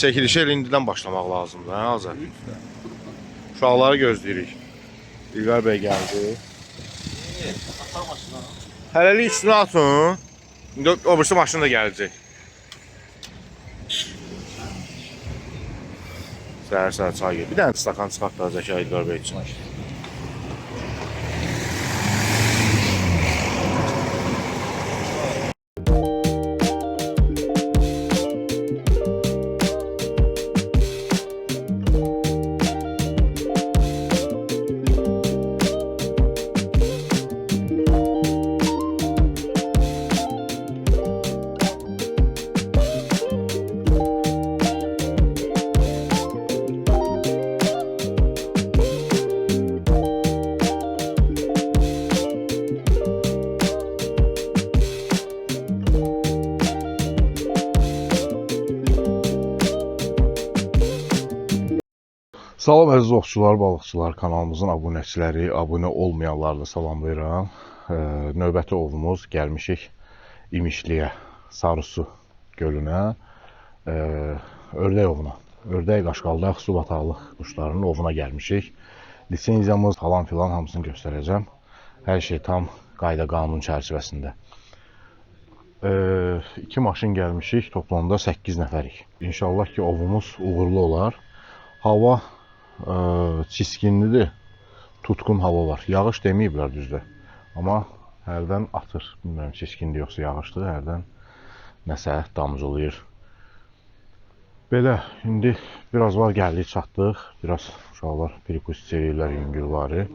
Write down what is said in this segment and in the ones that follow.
Çəkilişə elə indidən başlamaq lazımdır, hə Azər? Uşaqları gözləyirik. İlqar bəy gəldi. Hələlik üstünə atın. İndi o birisi maşın da gələcək. Səhər-səhər çay gəlir. Bir dənə stakan çıxartdıracaq İlqar bəy üçün. Salam əziz ovçular, balıqçılar, kanalımızın abunəçiləri, abunə olmayanları da salamlayıram. Növbəti ovumuz gəlmişik İmişliyə, Sarısu gölünə, ördək ovuna. Ördək, qaşqaldaq, su bataqlıq quşlarının ovuna gəlmişik. Lisenziyamız falan filan hamısını göstərəcəm. Hər şey tam qayda qanun çərçivəsində. 2 maşın gəlmişik, toplamda 8 nəfərik. İnşallah ki ovumuz uğurlu olar. Hava çiskinlidir, tutqun hava var. Yağış deməyiblər düzdür. Amma hərdən atır. Bilmirəm, çiskindir yoxsa yağışdır. Hərdən nəsə damcılayır. Belə, indi biraz var gəldik, çatdıq. Biraz uşaqlar perikusit edirlər, yüngülvari.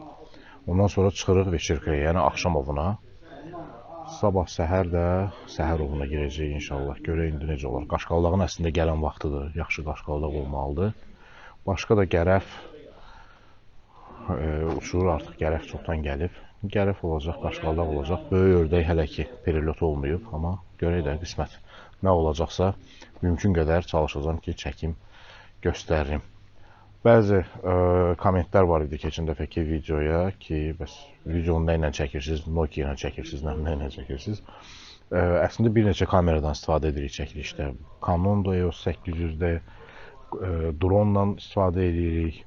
Ondan sonra çıxırıq Veçirkaya, yəni axşam ovuna. Sabah səhər də səhər ovuna girəcək inşallah. Görək indi necə olar. Qaşqaldağın əslində gələn vaxtıdır. Yaxşı qaşqaldaq olmalıdır. Başqa da gərəf uçurur artıq, gərəf çoxdan gəlib. Gərəf olacaq, qaşqaldaq olacaq. Böyük ördək hələ ki perilot olmayıb, amma görək də qismət nə olacaqsa mümkün qədər çalışacağım ki çəkim göstərim. Bəzi kommentlər var idi keçən dəfəki videoya ki, bəs videonu nə ilə çəkirsiniz, Nokia ilə çəkirsiniz, nə ilə çəkirsiniz. Əslində bir neçə kameradan istifadə edirik çəkilişdə. Canon EOS 800-də drone-la istifadə edirik,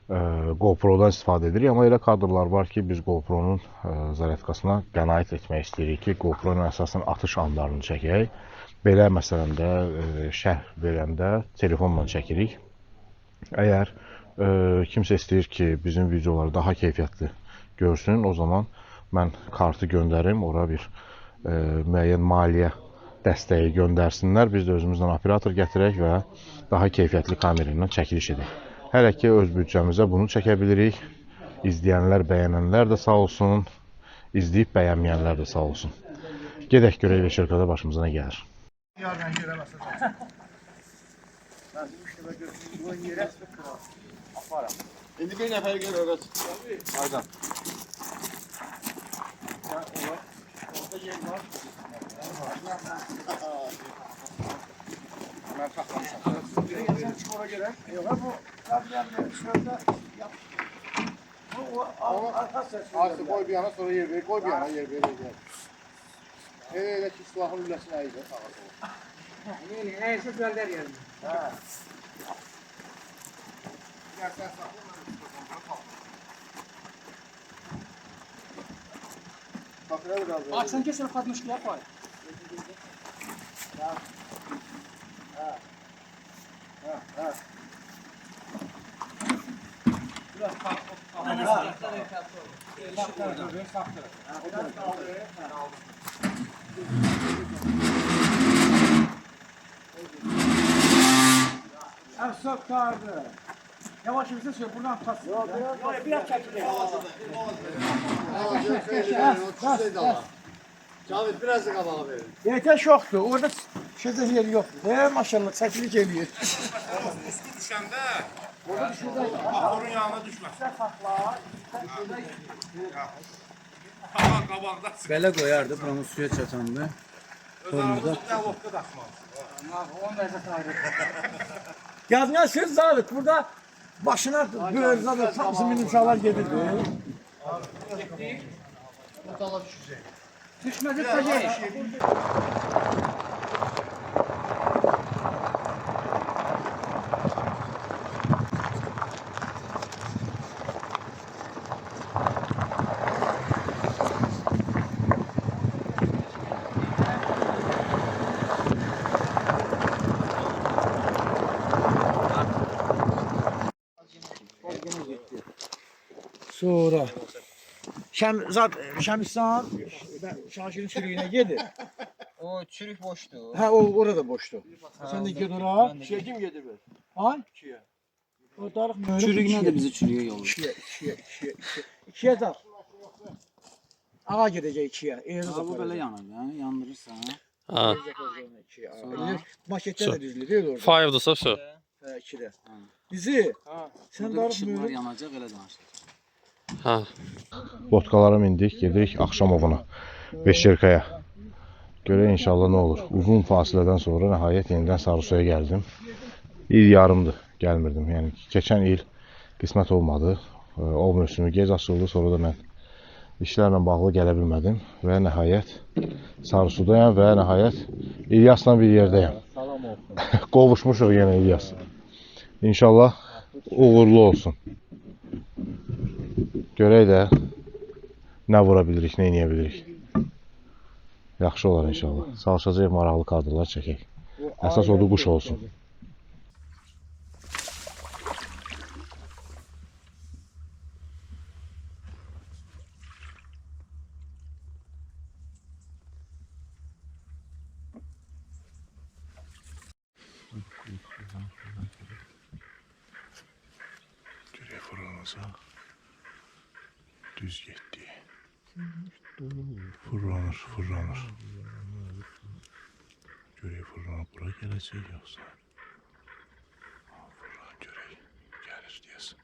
GoPro-dan istifadə edirik. Amma elə kadrlar var ki, biz GoPro-nun zaryadkasına qənaət etmək istəyirik ki, GoPro-nun əsasən atış anlarını çəkək. Belə məsələn də şərh verəndə telefonla çəkirik. Əgər kimsə istəyir ki, bizim videoları daha keyfiyyətli görsün, o zaman mən kartı göndərim, ora bir müəyyən maliyyə dəstəyi göndərsinlər. Biz də özümüzdən operator gətirək və daha keyfiyyətli kamera ilə çəkiliş edək. Hələ ki öz büdcəmizə bunu çəkə bilirik. İzləyənlər, bəyənənlər də sağ olsun. İzləyib bəyənməyənlər də sağ olsun. Gedək görək Veçirkada başımıza nə gəlir. İndi bir nəfər gəl ora çıx. Aydan. Orada yer var. Mən taxlamışam. Sen çıx ora görə. Yox, bu qabriyanın şurada yap. Bu arkası. Arsı qoy bir yana, sonra yer ver. Qoy bir yana, yer ver. Elə ki silahın lüləsinə əyəcək sağa sola. Neyse gönder yerine. Hə. Gəl sən saxla. Bakıra biraz. Aksan kesin katmış ki yapar. Çok kardı. Yavaş bir şey buradan pas. Yok biraz çekilir. Cavit biraz da qabağa verin. Yeter şoktu. Orada şurada yer yok. Maşallah çekilir geliyor. Üstü düşəndə ahurun yanına düşməsin. Qabaqda Belə qoyardı, buranın suya çatanda. dialogda daxmalı. Yazgan söz zabit. Burada başına böyle zabit. Hamısı benim sağlar gelirdi. Otala düşecek. Düşmedi de gel. Sonra Şəmistan Şaşırın çürüyünə gedir. O çürük boşdu. Hə, o orada boşdur. Sən də ged ora. İkiye kim gelir be? Ay, İkiye. o darıq möhürü. Çürüğüne de bizi çürüyor yolu. İkiyə dar. Ağa gedəcək ikiyə. Eyri Ha, bu böyle yanar ya, yandırırsan. Ha. Sonra Maketlər də düzlü deyil orada. 5'dırsa şu. Hə, ikidə. Bizi, Ha. sən burada darıq işıklar möhürü. yanacak öyle danıştık. Ha. Botkalara mindik, gedirik axşam ovuna. Beşerkaya. Görək inşallah nə olur. Uzun fasilədən sonra nəhayət yenidən Sarısuya gəldim. İl yarımdır gəlmirdim. Yəni keçən il qismət olmadı. Ov mövsümü gec açıldı, sonra da mən işlərlə bağlı gələ bilmədim və nəhayət Sarısudayam və nəhayət İlyasla bir yerdəyəm. Salam olsun. Qovuşmuşuq yenə İlyas. İnşallah uğurlu olsun. Görək də nə vura bilirik, nə eləyə bilirik. Yaxşı olar inşallah. Çalışacağıq, maraqlı kadrlar çəkək. Əsas odur quş olsun. Görək fırlanacaq. Düz getdi. Fırlanır, fırlanır. Görək fırlanıb bura gələcək yoxsa. Fırlan görək. Gəlir deyəsən.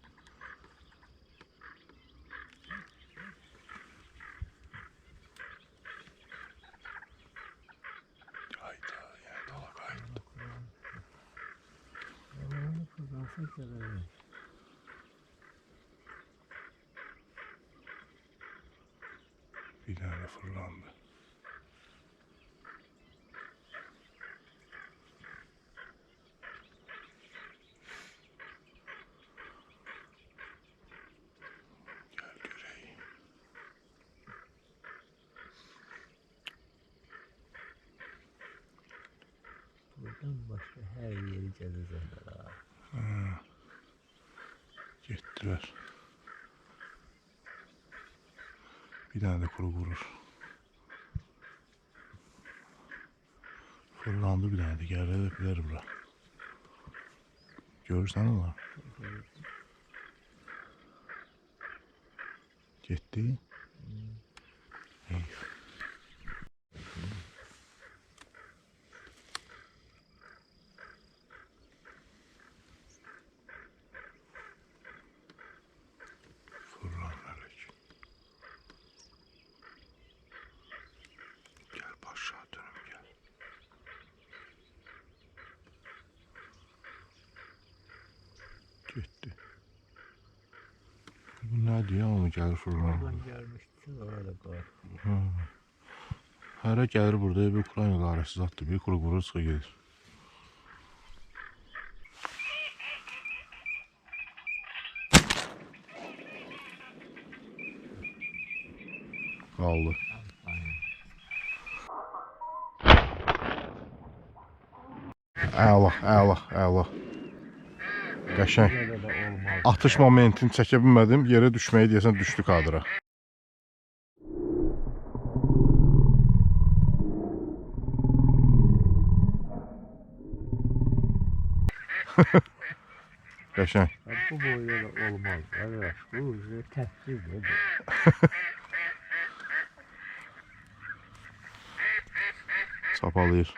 Hayda, yəni dala qayıtdı. Bir tane fırlandı. Gel göreyim. Buradan başka her yeri gezecekler abi. Getdilər. Bir tane de kuru vurur. Fırlandı bir tane de gələ bilər bura. Görürsən onu? Getdi. Heyf. Fırlan melek. Gel aşağı dönüm gel. Gitti. Bu ne diyor ama gəlir fırlan. Ben görmüştüm orada korktum. Hərə gəlir burada bir Ukrayna qarəsi atdı. Bir kuru vurur çıxa gedir. Qaldı. Əla, əla, əla. Qəşəng. Burada da olmaz. Atış momentini çəkə bilmədim. Yerə düşməyi deyəsən düşdü kadra. Qəşəng. Bu boyda da olmaz. Arkadaş bu təhsil dedi. Sapalayır.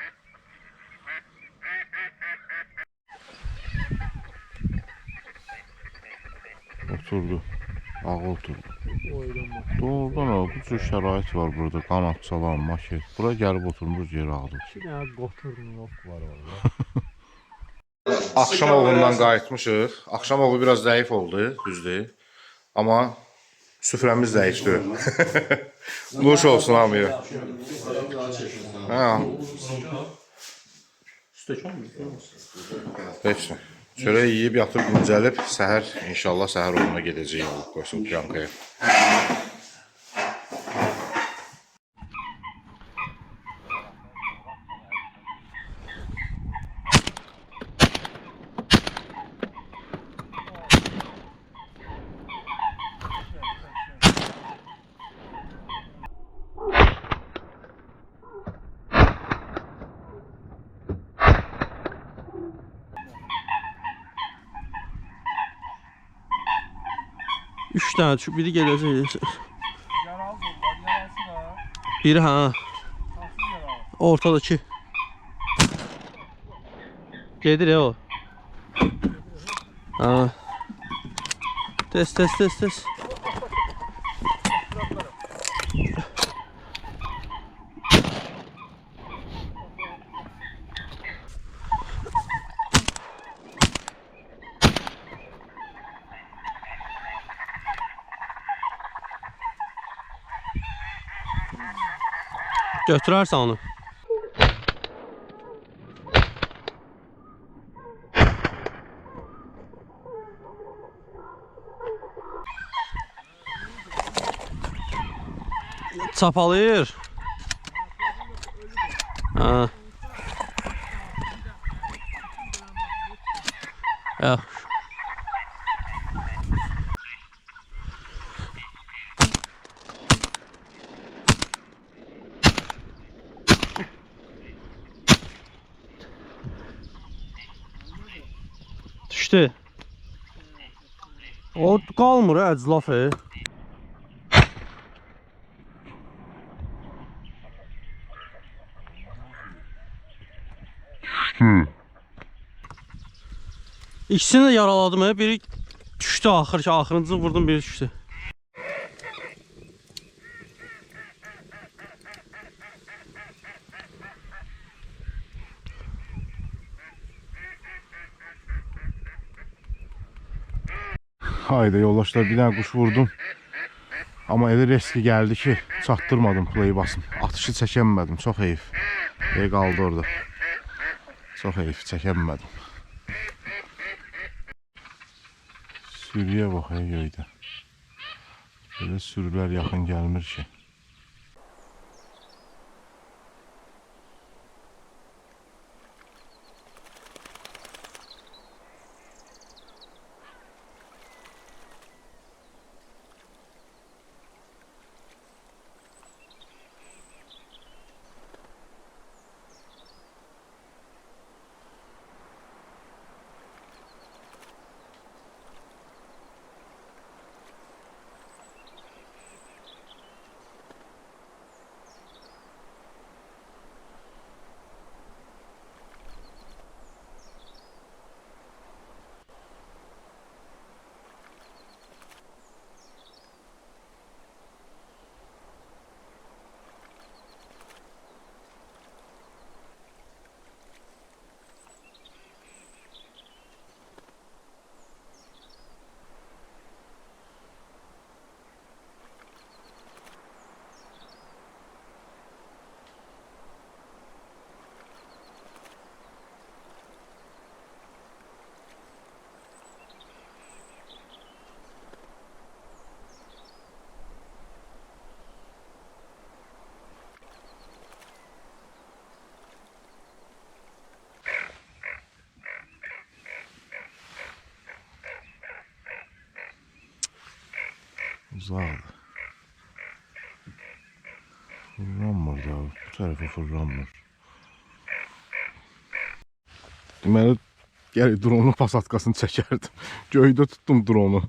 Oturdu. Ağa oturdu. Oylama. Doğrudan o, bu cür şərait var burada. Qanat çalan, maket. Bura gəlib oturmuş yer ağdır. İki tane qoturnuq var orada. Axşam ovundan qayıtmışıq. Axşam ovu biraz zəif oldu, düzdür. Amma süfrəmiz zəifdir. Nuş olsun hamıya. Ha. Heç nə. Çörək yeyib yatıb dincəlib, səhər inşallah səhər ovuna gedəcəyik qoysun Piyankaya. 3 dənə düşüb, biri gedəcək. Yaralı oldular, yarası var. Biri ha, Tatsız yaralı. ortadakı. Gedir ya o. Ha. Tez. Götürərsən onu. Çapalayır. Ha. Yox. Düşdü. O qalmır əclaf. İkisini də yaraladım. Biri düşdü axırıncı vurdum, biri düşdü. Haydi yoldaşlar, bir dənə quş vurdum. Amma elə riski gəldi ki, çatdırmadım play'i basım. Atışı çəkəmədim, çox heyif. Qaldı orada. Çox heyif, çəkəmədim. Sürüyə bax, göydə. Belə sürülər yaxın gəlmir ki. Uzaqdır. Fırlanmır da, bu tərəfə fırlanmır. Deməli, gəl drone'un pasatkasını çəkərdim. Göydə tutdum drone'u.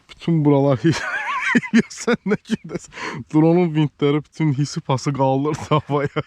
Bütün buralar sən nə gedəsən? Drone'un vintləri, bütün hissi pası qaldırdı havaya.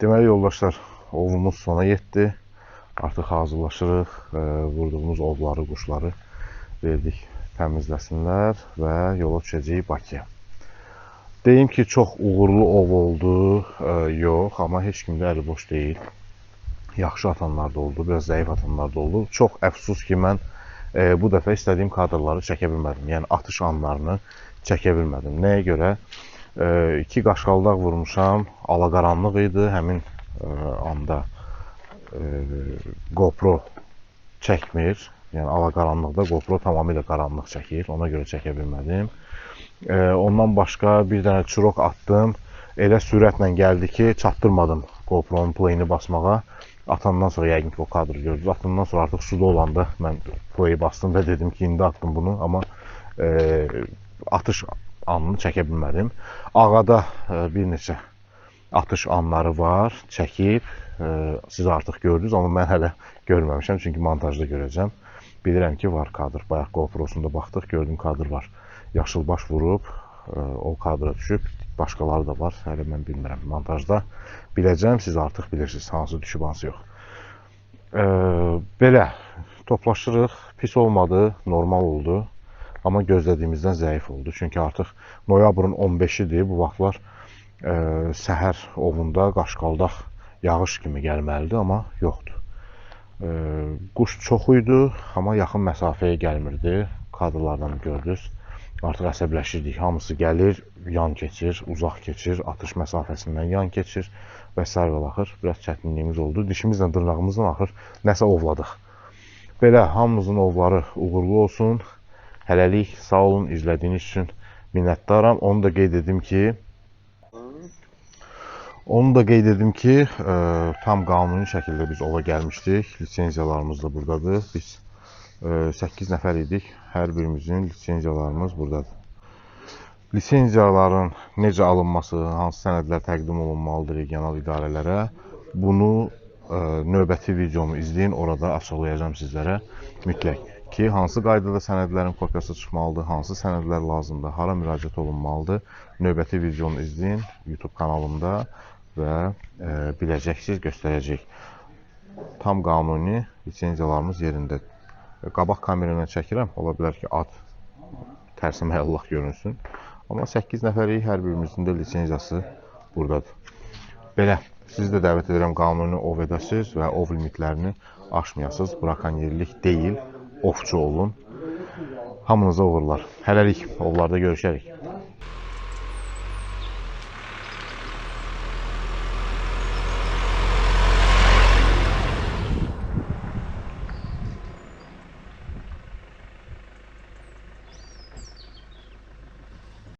Deməli yoldaşlar, ovumuz sona yetdi. Artıq hazırlaşırıq. Vurduğumuz ovları, quşları verdik təmizləsinlər və yola düşəcəyik Bakıya. Deyim ki, çox uğurlu ov oldu. Yox, amma heç kim də əli boş deyil. yaxşı atanlar da oldu, biraz zəif atanlar da oldu. Çox əfsus ki, mən bu dəfə istədiyim kadrları çəkə bilmədim. Yəni atış anlarını çəkə bilmədim. Nəyə görə? 2 qaşqaldaq vurmuşam, alaqaranlıq idi. Həmin anda GoPro çəkmir. Yəni alaqaranlıqda GoPro tamamilə qaranlıq çəkir. Ona görə çəkə bilmədim. Ondan başqa bir dənə çurok attım. Elə sürətlə gəldi ki, çatdırmadım GoPro-nun playini basmağa. Atandan sonra yəqin ki, o kadrı gördünüz. Atandan sonra artıq suda olanda mən play'i bastım və dedim ki, indi attım bunu. Amma atış anını çəkə bilmədim. Ağada bir neçə atış anları var, çəkib. Siz artıq gördünüz, amma mən hələ görməmişəm. Çünki montajda görəcəm. Bilirəm ki, var kadr. Bayaq GoPro-sunda baxdıq, gördüm kadr var. Yaşılbaş vurub, o kadra düşüb. Başqaları da var, hələ mən bilmirəm. Montajda biləcəm, siz artıq bilirsiniz hansı düşüb, hansı yox. Belə, toplaşırıq, pis olmadı, normal oldu. Amma gözlədiyimizdən zəif oldu. Çünki artıq noyabrın 15-idir, bu vaxtlar səhər ovunda qaşqaldaq yağış kimi gəlməlidir, amma yoxdur. Quş çox idi, amma yaxın məsafəyə gəlmirdi. Kadrlardan gördünüz. Artıq əsəbləşirdik. Hamısı gəlir, yan keçir, uzaq keçir, atış məsafəsindən yan keçir və s. və axır. Biraz çətinliyimiz oldu. Dişimizlə, dırnağımızla axır nəsə ovladıq. Belə, hamımızın ovları uğurlu olsun. Hələlik sağ olun, izlədiyiniz üçün minnətdaram. Onu da qeyd edim ki, tam qanuni şəkildə biz ova gəlmişdik. Lisenziyalarımız da buradadır. Biz 8 nəfər idik. Hər birimizin lisenziyalarımız buradadır. Lisenziyaların necə alınması, hansı sənədlər təqdim olunmalıdır regional idarələrə, bunu növbəti videomu izləyin, orada açıqlayacağım sizlərə mütləq ki, hansı qaydada sənədlərin kopyası çıxmalıdır, hansı sənədlər lazımdır, hara müraciət olunmalıdır. Növbəti videonu izləyin YouTube kanalımda və biləcəksiniz, göstərəcək. Tam qanuni lisenziyalarımız yerindədir. Qabaq kamerayla çəkirəm, ola bilər ki, ad tərsimə Allah görünsün. Amma 8 nəfərik, hər birimizin də lisenziyası buradadır. Belə, sizi də dəvət edirəm, qanuni ov edəsiniz və ov limitlərini aşmayasınız. Brakonyerlik deyil, ovçu olun. Hamınıza uğurlar. Hələlik, ovlarda görüşərik.